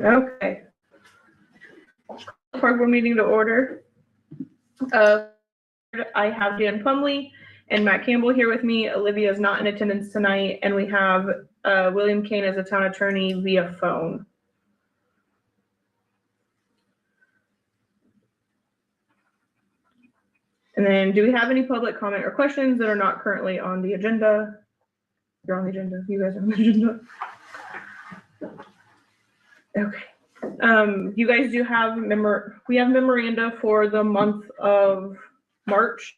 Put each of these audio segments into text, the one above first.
Okay. Park board meeting to order. I have Dan Plumley and Matt Campbell here with me. Olivia is not in attendance tonight, and we have William Kane as a town attorney via phone. And then, do we have any public comment or questions that are not currently on the agenda? You're on the agenda. You guys are on the agenda. Okay. You guys do have we have memoranda for the month of March.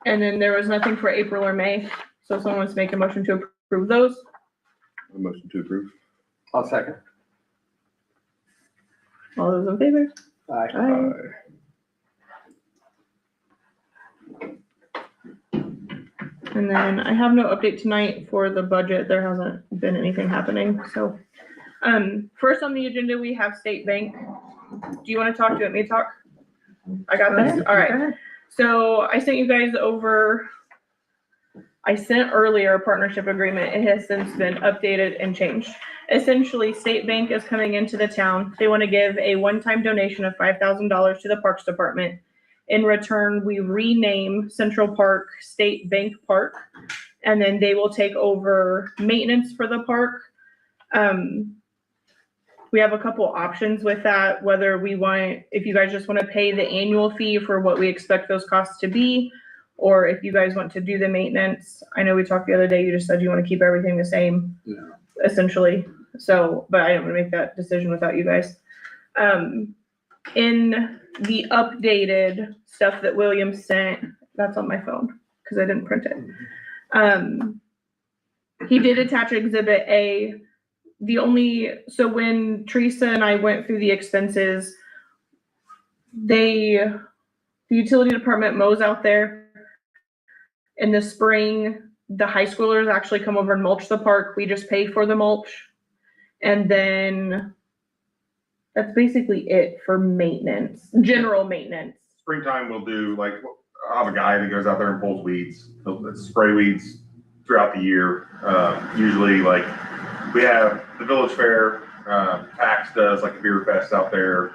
And then there was nothing for April or May. So if someone wants to make a motion to approve those. A motion to approve. I'll second. All those in favor? Aye. Aye. And then I have no update tonight for the budget. There hasn't been anything happening, so. First on the agenda, we have State Bank. Do you want to talk? Do you want me to talk? I got this. All right. So I sent you guys over, I sent earlier a partnership agreement. It has since been updated and changed. Essentially, State Bank is coming into the town. They want to give a one-time donation of $5,000 to the Parks Department. In return, we rename Central Park State Bank Park, and then they will take over maintenance for the park. We have a couple options with that, whether we want, if you guys just want to pay the annual fee for what we expect those costs to be, or if you guys want to do the maintenance. I know we talked the other day, you just said you want to keep everything the same, essentially. So, but I don't want to make that decision without you guys. In the updated stuff that William sent, that's on my phone because I didn't print it. He did attach Exhibit A. So when Teresa and I went through the expenses, the utility department mows out there. In the spring, the high schoolers actually come over and mulch the park. We just pay for the mulch. And then that's basically it for maintenance, general maintenance. Springtime, we'll do, like, I have a guy that goes out there and pulls weeds. He'll spray weeds throughout the year. Usually, like, we have the Village Fair, PAX does like a beer fest out there,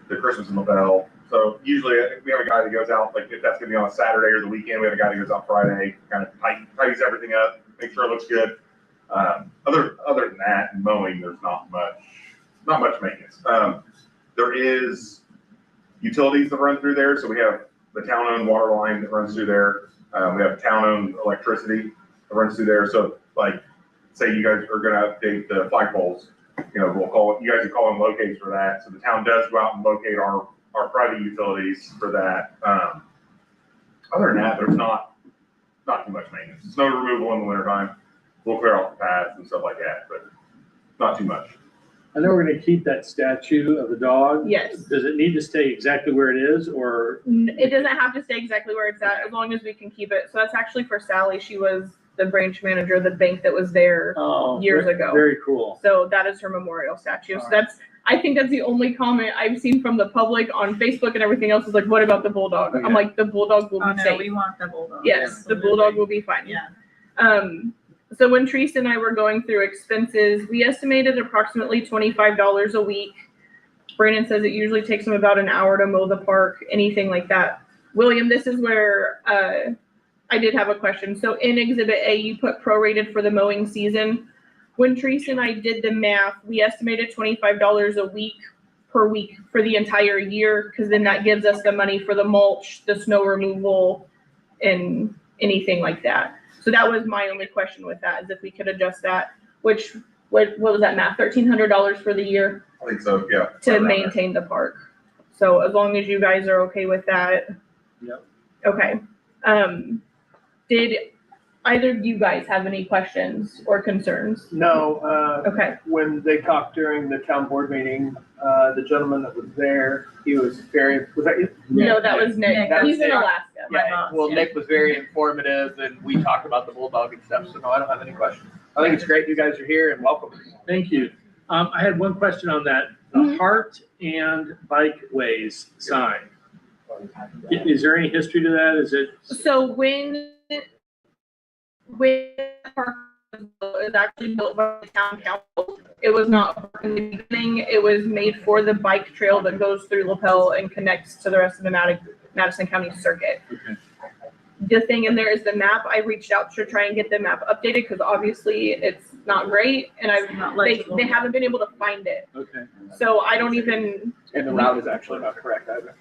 the Christmas in the Bell. So usually we have a guy that goes out, like if that's gonna be on a Saturday or the weekend, we have a guy that goes out Friday, kind of tidies everything up, make sure it looks good. Other than that, mowing, there's not much maintenance. There is utilities that run through there. So we have the town-owned water line that runs through there. We have town-owned electricity that runs through there. So like, say you guys are gonna update the flagpoles, we'll call it, you guys can call them locates for that. So the town does go out and locate our private utilities for that. Other than that, there's not too much maintenance. Snow removal in the wintertime. We'll clear off the paths and stuff like that, but not too much. I know we're gonna keep that statue of the dog. Yes. Does it need to stay exactly where it is, or? It doesn't have to stay exactly where it's at, as long as we can keep it. So that's actually for Sally. She was the branch manager of the bank that was there years ago. Very cool. So that is her memorial statue. So I think that's the only comment I've seen from the public on Facebook, and everything else is like, what about the bulldog? Okay. I'm like, the bulldog will be no, safe. we want the bulldog. Yes, the bulldog will be fine. Yeah. So when Teresa and I were going through expenses, we estimated approximately $25 a week. Brandon says it usually takes him about an hour to mow the park, anything like that. William, this is where I did have a question. So in Exhibit A, you put prorated for the mowing season. When Teresa and I did the math, we estimated $25 a week per week for the entire year, because then that gives us the money for the mulch, the snow removal, and anything like that. So that was my only question with that, is if we could adjust that, which, what was that math, $1,300 for the year? I think so, yeah. To maintain the park. So as long as you guys are okay with that. Yep. Okay. Did either of you guys have any questions or concerns? No, Okay. when they talked during the town board meeting, the gentleman that was there, he was that you? No, that was Nick. Nick. He's in Nick. Alaska. My Yeah, boss, well, yeah. Nick was very informative, and we talked about the bulldog and stuff, so no, I don't have any questions. I think it's great you guys are here, and welcome. Thank you. I had one question on that, the Heart and Bikeways sign. Is there any history to that? Is it? So when the park was actually built by the town council, It was not in the beginning. It was made for the bike trail that goes through LaPel and connects to the rest of the Madison County circuit. Okay. The thing in there is the map. I reached out to try and get the map updated because obviously it's not great, and they haven't been able to find it. Okay. So I don't even. And the route is actually not correct either.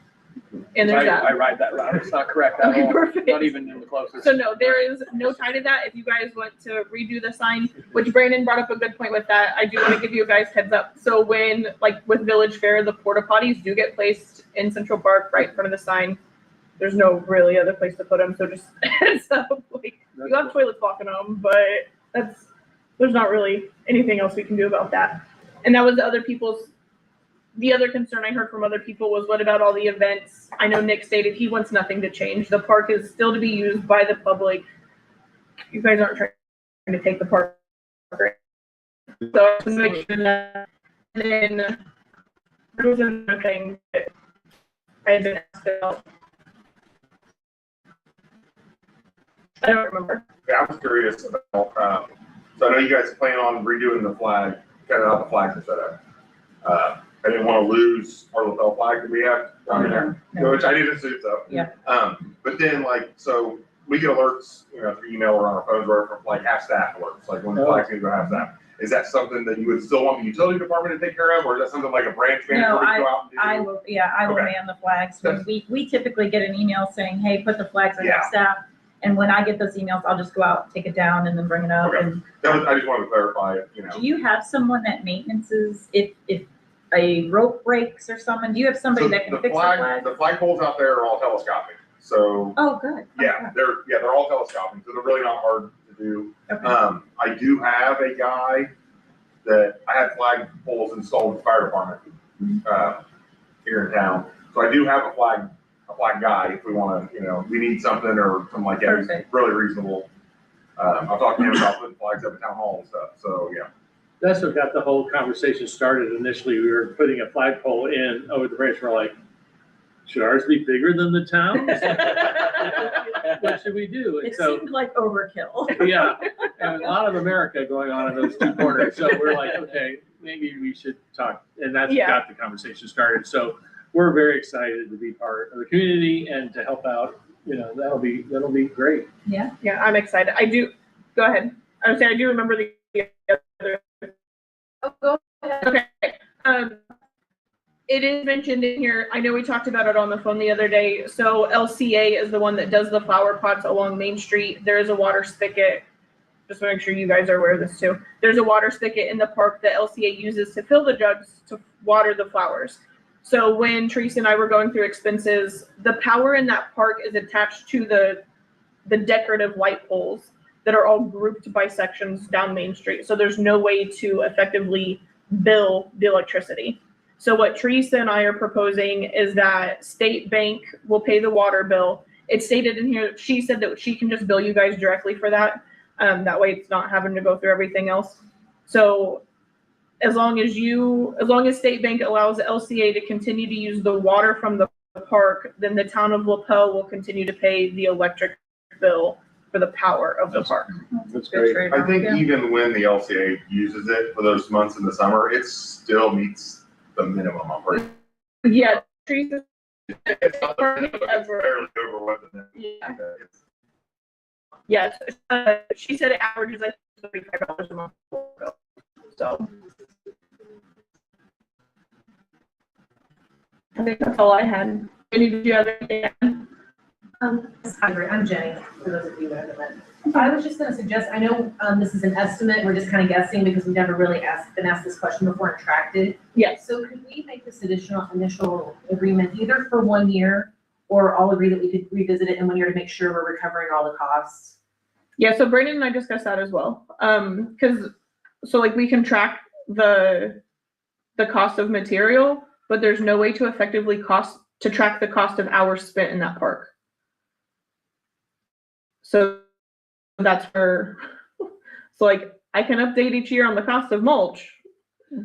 And there's I that. ride that route. It's not correct at Okay, all. perfect. Not even in the closest. So no, there is no tie to that. If you guys want to redo the sign, which Brandon brought up a good point with that, I do want to give you guys heads up. So when, like with Village Fair, the porta potties do get placed in Central Park right in front of the sign. There's no really other place to put them, so just heads up. Like, you have toilets blocking them, but there's not really anything else we can do about that. And that was the other concern I heard from other people was, what about all the events? I know Nick stated he wants nothing to change. The park is still to be used by the public. You guys aren't trying to take the park. So to make sure that, and then there was another thing that I had been asked about. I don't remember. Yeah, I was curious about, so I know you guys plan on redoing the flag, kind of how the flags are set up. I didn't want to lose our lapel flag that we have down there, which I did assume so. Yeah. But then so we get alerts, through email or on our phones or from like half staff alerts, like when the flag's gonna go half staff. Is that something that you would still want the utility department to take care of, or is that something like a branch manager No, would go out and do? I will Okay. man the flags. When we typically get an email saying, hey, put the flags on Yeah. your staff. And when I get those emails, I'll just go out, take it down and then bring it up. Okay. And I just wanted to clarify, do you have someone that maintenances if a rope breaks or something? Do you have somebody So that can fix the flag? The flag poles out there are all telescopic, so. Oh, good. Yeah, they're all telescoping, so they're really not hard to do. Okay. I do have a guy that I had flag poles installed at the fire department, here in town. So I do have a flag guy if we want to, we need something or something like that. He's Perfect. really reasonable. I'll talk to him about putting flags up at town hall and stuff, so yeah. That's what got the whole conversation started. Initially, we were putting a flagpole in over the bridge. We're like, should ours be bigger than the town's? What should we do? And It so, seemed like overkill. yeah, and a lot of America going on in those two corners. So we're like, okay, maybe we should talk. And that's Yeah. got the conversation started. So we're very excited to be part of the community and to help out. That'll be great. Yeah, I'm excited. Go ahead. I would say I do remember the other. Oh, go ahead. Okay. It is mentioned in here. I know we talked about it on the phone the other day. So LCA is the one that does the flower pots along Main Street. There is a water spigot. Just to make sure you guys are aware of this too. There's a water spigot in the park that LCA uses to fill the jugs to water the flowers. So when Teresa and I were going through expenses, the power in that park is attached to the decorative light poles that are all grouped by sections down Main Street. So there's no way to effectively bill the electricity. So what Teresa and I are proposing is that State Bank will pay the water bill. It's stated in here, she said that she can just bill you guys directly for that. That way it's not having to go through everything else. So as long as State Bank allows LCA to continue to use the water from the park, then the town of LaPel will continue to pay the electric bill for the power of the park. That's Good great. trade-off, I think yeah. even when the LCA uses it for those months in the summer, it still meets the minimum operating. Yeah, Teresa. It's not barely over what the. Yeah. it's- Yes, she said it averages like $35 a month. So. I think that's all I had. Any, did you have anything? I'm Jenny, for those of you that haven't met. I was just gonna suggest, I know, this is an estimate, we're just kind of guessing because we've never really been asked this question before and tracked it. Yes. So could we make this initial agreement either for 1 year, or all agree that we could revisit it in 1 year to make sure we're recovering all the costs? Yeah, so Brandon and I discussed that as well. So like we can track the cost of material, but there's no way to effectively track the cost of hours spent in that park. So that's where, so like I can update each year on the cost of mulch,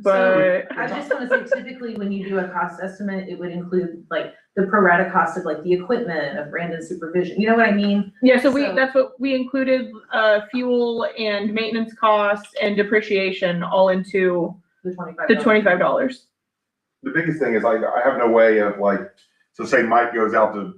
but I just wanna say typically when you do a cost estimate, it would include like the pro rata cost of like the equipment, of Brandon's supervision, you know what I mean? yeah, so So- that's what we included, fuel and maintenance costs and depreciation all into The $25. the $25. The biggest thing is I have no way of like, so say Mike goes out to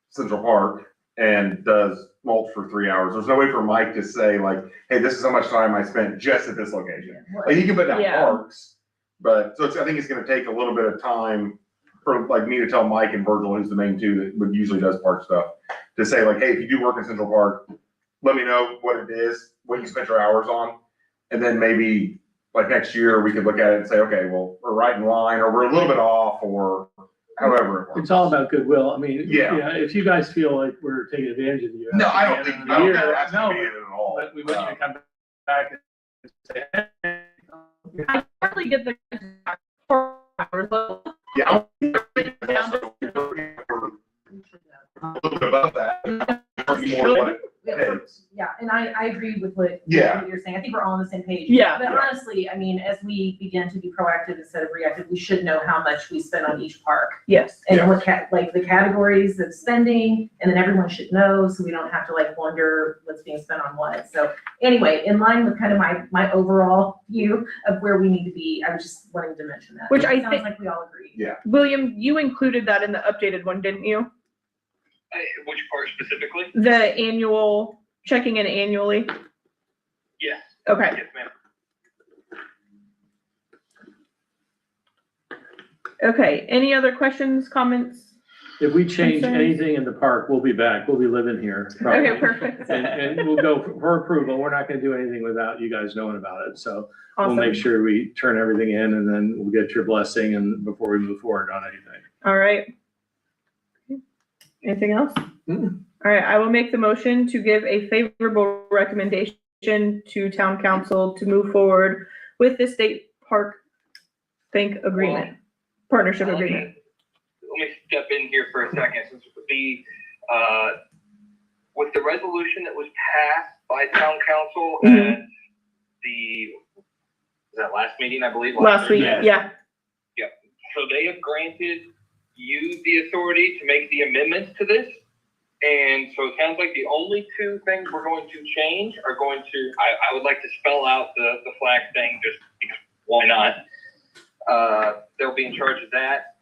Central Park and does mulch for 3 hours. There's no way for Mike to say like, hey, this is how much time I spent just at this location. Like, he can put down Yeah. parks, but, so I think it's gonna take a little bit of time for like me to tell Mike and Virgil, who's the main two that would usually does park stuff, to say like, hey, if you do work in Central Park, let me know what it is, what you spent your hours on. And then maybe like next year, we could look at it and say, okay, well, we're right in line, or we're a little bit off, or however it works. It's all about goodwill. I mean, Yeah. yeah, if you guys feel like we're taking advantage of you. No, I don't at the think, end I of don't the think year, that's gonna be no, it at all. but we want you to come back and say, hey. I totally get the 4 hours. Yeah. A little bit about that. More what it takes. Yeah, and I agree with what Yeah. what you're saying. I think we're all on the same page. Yeah. But honestly, I mean, as we begin to be proactive instead of reactive, we should know how much we spend on each park. Yes. And what like the categories of spending, and then everyone should know, so we don't have to like wonder what's being spent on what. So anyway, in line with kind of my overall view of where we need to be, I was just wanting to mention that. Which I Sounds think- like we all agree. Yeah. William, you included that in the updated one, didn't you? Which part specifically? The annual, checking in annually? Yes, Okay. yes, ma'am. Okay, any other questions, comments? If we change Concerns? anything in the park, we'll be back. We'll be living here. probably. Okay, perfect. And we'll go for approval. We're not gonna do anything without you guys knowing about it. So we'll Awesome. make sure we turn everything in and then we'll get your blessing and before we move forward on anything. All right. Anything else? Mm-mm. All right, I will make the motion to give a favorable recommendation to town council to move forward with the state park bank agreement, partnership Let me- agreement. Let me step in here for a second, since with the resolution that was passed by town council Mhm. at was that last meeting, I believe? Last week, Yes. yeah. So they have granted you the authority to make the amendments to this. And so it sounds like the only two things we're going to change are going to, I would like to spell out the flag thing, just because why not? They'll be in charge of that.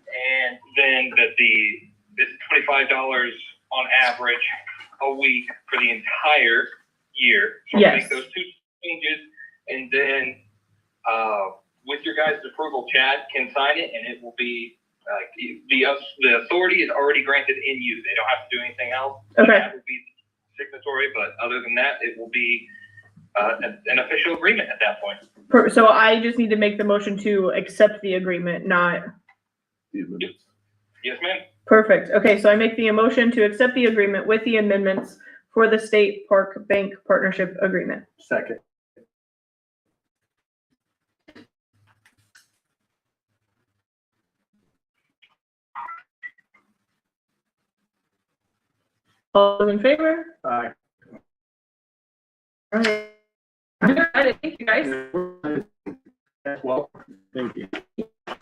And then that it's $25 on average a week for the entire year. So we'll Yes. make those two changes, and then, with your guys' approval, Chad can sign it, and it will be, the authority is already granted in you. They don't have to do anything else. Okay. Chad will be signatory, but other than that, it will be, an official agreement at that point. So I just need to make the motion to accept the agreement, not, Yes, ma'am? perfect. Okay, so I make the motion to accept the agreement with the amendments for the state park bank partnership agreement. Second. All those in favor? Aye. All right. Thank you, guys. Well, thank you. All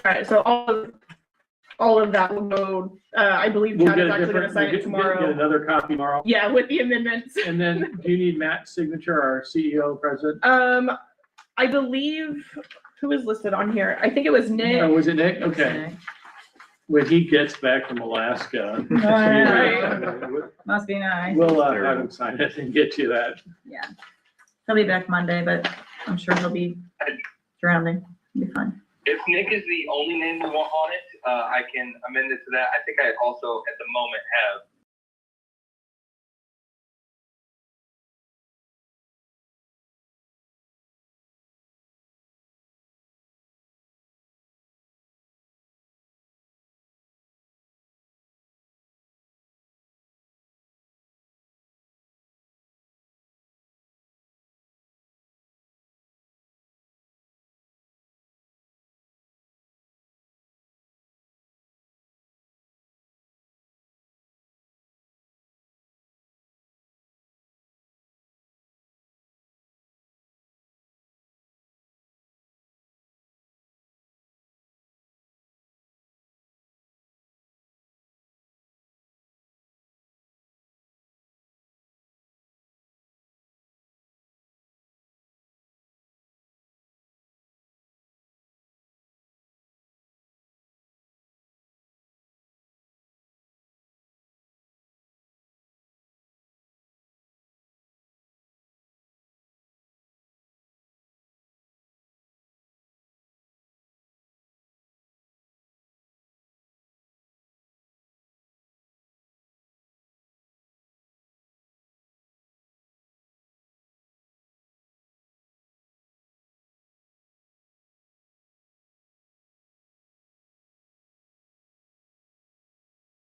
right, so all of that will go, I believe We'll Chad get is a actually gonna different, sign we'll it get tomorrow. another copy tomorrow. Yeah, with the amendments. And then do you need Matt's signature, our CEO, president? I believe, who is listed on here? I think it was Nick. Oh, was it Nick? Okay. When he gets back from Alaska. Must be nice. We'll have him sign it and get you that. Yeah. He'll be back Monday, but I'm sure he'll be drowning. It'll be fine. If Nick is the only name we want on it, I can amend it to that. I think I also, at the moment, have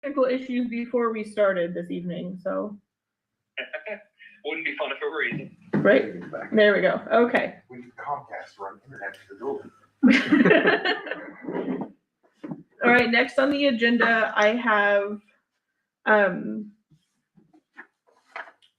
technical issues before we started this evening, so, Wouldn't be fun if it were easy. right, there we go, okay. We need Comcast to run internet to the building. All right, next on the agenda, I have,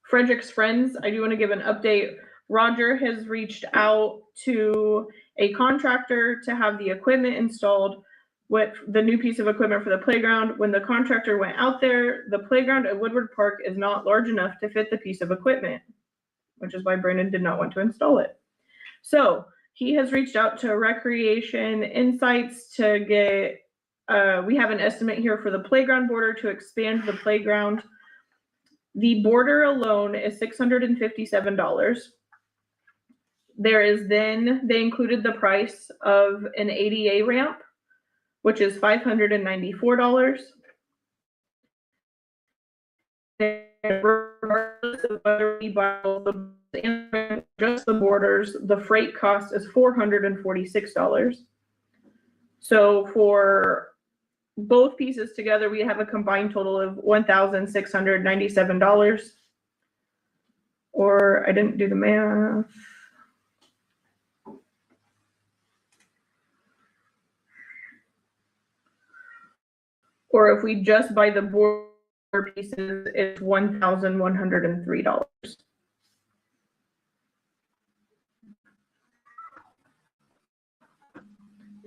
Frederick's Friends. I do want to give an update. Roger has reached out to a contractor to have the equipment installed with the new piece of equipment for the playground. When the contractor went out there, the playground at Woodward Park is not large enough to fit the piece of equipment, which is why Brandon did not want to install it. So he has reached out to Recreation Insights to get, we have an estimate here for the playground border to expand the playground. The border alone is $657. There is then, they included the price of an ADA ramp, which is $594. Regardless of whether we buy just the borders, the freight cost is $446. So for both pieces together, we have a combined total of $1,697. Or I didn't do the math. Or if we just buy the border pieces, it's $1,103.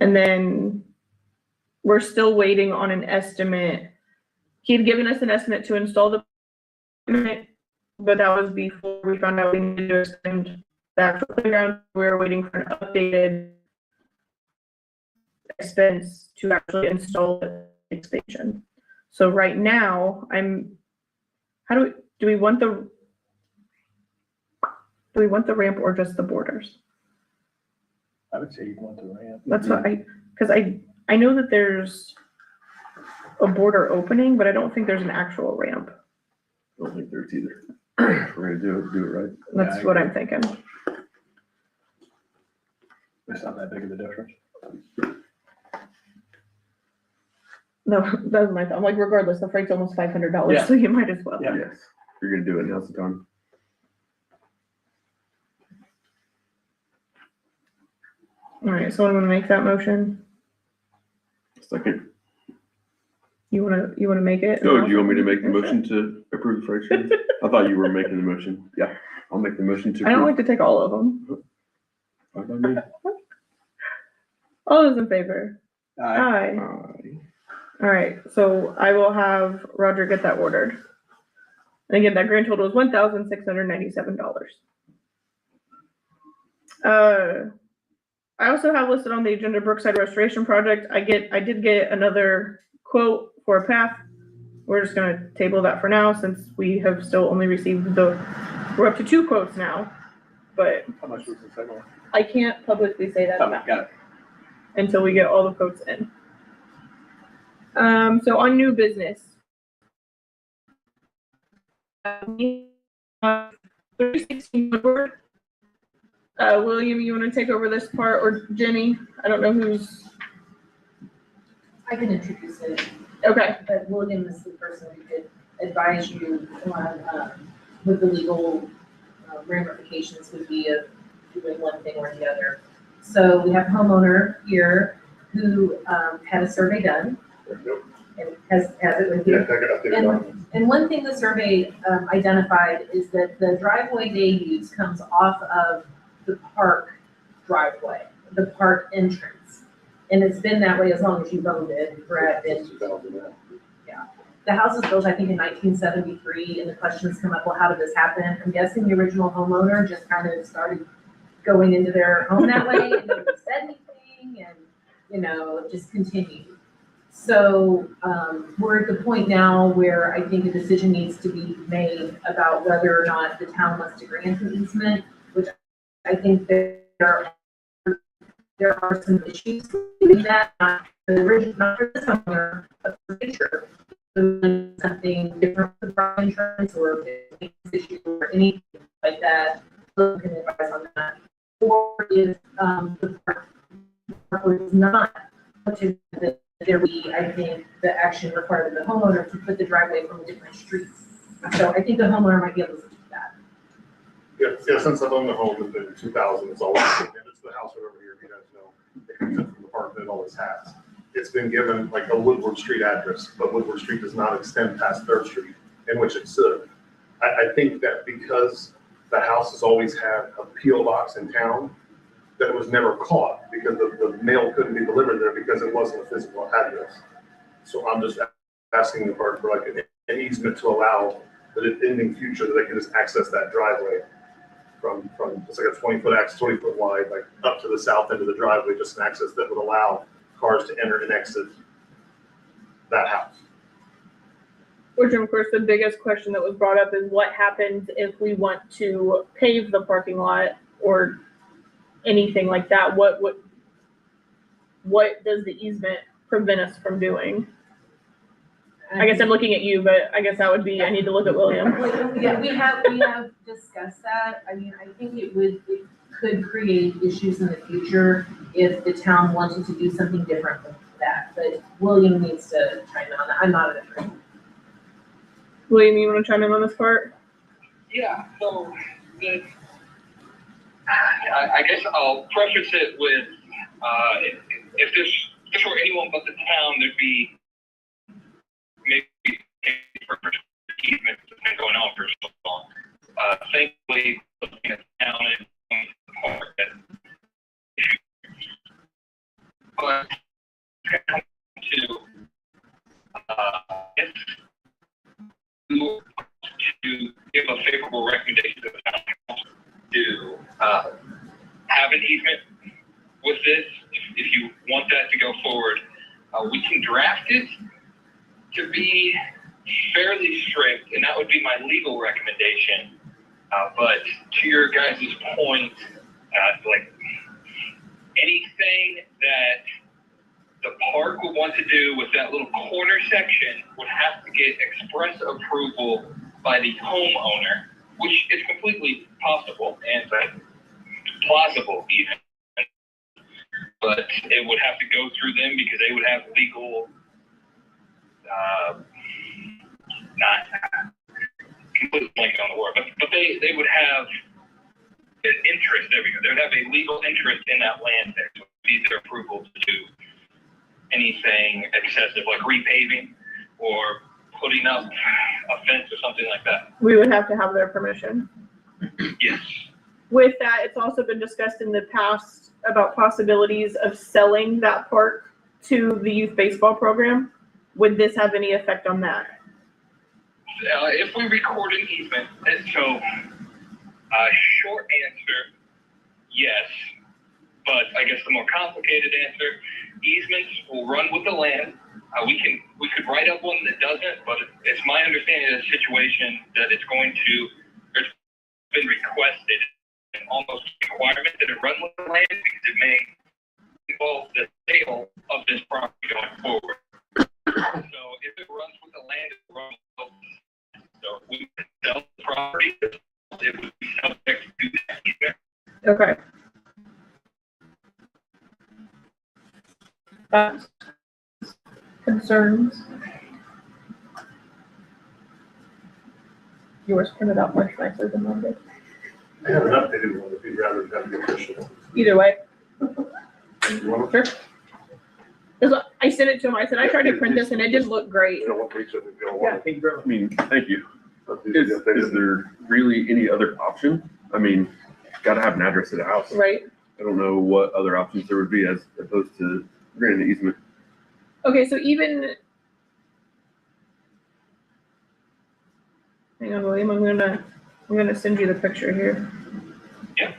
And then we're still waiting on an estimate. He had given us an estimate to install the equipment, but that was before we found out we needed to extend the actual playground. We were waiting for an updated expense to actually install the expansion. So right now, do we want the ramp or just the borders? I would say you want the ramp. That's what because I know that there's a border opening, but I don't think there's an actual ramp. I don't think there's either. If we're gonna do it right. That's what I'm thinking. It's not that big of a difference. No, that's my thought. I'm like, regardless, the freight's almost $500, Yeah. so you might as well. Yeah. Yes, if you're gonna do it, now's the time. All right, someone want to make that motion? Second. You wanna make it? Oh, do you want me to make the motion to approve the freight train? I thought you were making the motion. Yeah, I'll make the motion to. I don't approve. like to take all of them. Fine by me. All those in favor? Aye. Aye. All right, so I will have Roger get that ordered. And again, that grand total is $1,697. I also have listed on the agenda Brookside Restoration Project. I did get another quote for a path. We're just gonna table that for now since we have still only received we're up to 2 quotes now. But How much was the second one? I can't publicly say that amount Got it. until we get all the quotes in. So on new business. 316 Woodward. William, you want to take over this part, or Jenny? I don't know who's, I can introduce it, okay, but William is the person who could advise you on, what the legal ramifications would be of doing one thing or the other. So we have a homeowner here who, had a survey done and has it with you. And one thing the survey identified is that the driveway they use comes off of the park driveway, the park entrance. And it's been that way as long as you've owned it, correct? And the house was built, I think, in 1973, and the questions come up, well, how did this happen? I'm guessing the original homeowner just kind of started going into their home that way and nobody said anything and, just continued. So we're at the point now where I think a decision needs to be made about whether or not the town wants to grant an easement, which I think there are some issues with that, not the original, not for this homeowner, but for future. Something different with the insurance or if it's issue or anything like that, look and advise on that. Or if the park was not to the there would be, I think, the action required of the homeowner to put the driveway from a different street. So I think the homeowner might be able to do that. Yeah, since I've owned the home in the 2000, it's always, and it's the house right over here, if you guys know, it comes in from the park that it always has. It's been given like a Woodward Street address, but Woodward Street does not extend past Third Street, in which it should. I think that because the house has always had a P.O. box in town, that it was never caught, because the mail couldn't be delivered there because it wasn't a physical address. So I'm just asking the park for like an easement to allow that in the future that they can just access that driveway from, it's like a 20-foot wide, like up to the south end of the driveway, just an access that would allow cars to enter and exit that house. Which of course, the biggest question that was brought up is what happens if we want to pave the parking lot or anything like that? What does the easement prevent us from doing? I guess I'm looking at you, but I guess that would be, I need to look at William. Yeah, we have discussed that. I mean, I think it could create issues in the future if the town wanted to do something different with that, but William needs to chime in on that. I'm not an attorney. William, you want to chime in on this part? Yeah, so I guess I'll preface it with, if this were anyone but the town, there'd be maybe easement that's been going on for so long. Thankfully, looking at the town and the park, but to if you to give a favorable recommendation to the town council to have an easement with this, if you want that to go forward, we can draft it to be fairly strict, and that would be my legal recommendation. But to your guys' point, like anything that the park would want to do with that little corner section would have to get express approval by the homeowner, which is completely possible and plausible even. But it would have to go through them because they would have legal, not completely blanking on the word, but they would have an interest, there we go. They would have a legal interest in that land there. So it needs their approval to do anything excessive, like repaving or putting up a fence or something like that. We would have to have their permission. Yes. With that, it's also been discussed in the past about possibilities of selling that park to the youth baseball program. Would this have any effect on that? If we record an easement, so short answer, yes. But I guess the more complicated answer, easements will run with the land. We could write up one that doesn't, but it's my understanding of the situation that it's been requested and almost a requirement that it run with the land because it may involve the sale of this property going forward. So if it runs with the land, it runs with the land. So if we could sell the property, it would be subject to that easement. Okay. Concerns. Yours printed out much nicer than mine did. I have an updated one if you'd rather have the official. Either way. You want Sure. I sent it to him. I said, I tried to print this and it didn't look great. to what research if you don't Yeah. want I mean, thank you. it. Is there really any other option? I mean, gotta have an address to the house. Right? I don't know what other options there would be as opposed to granting the easement. Okay, so even. Hang on, William. I'm gonna send you the picture here. Yeah.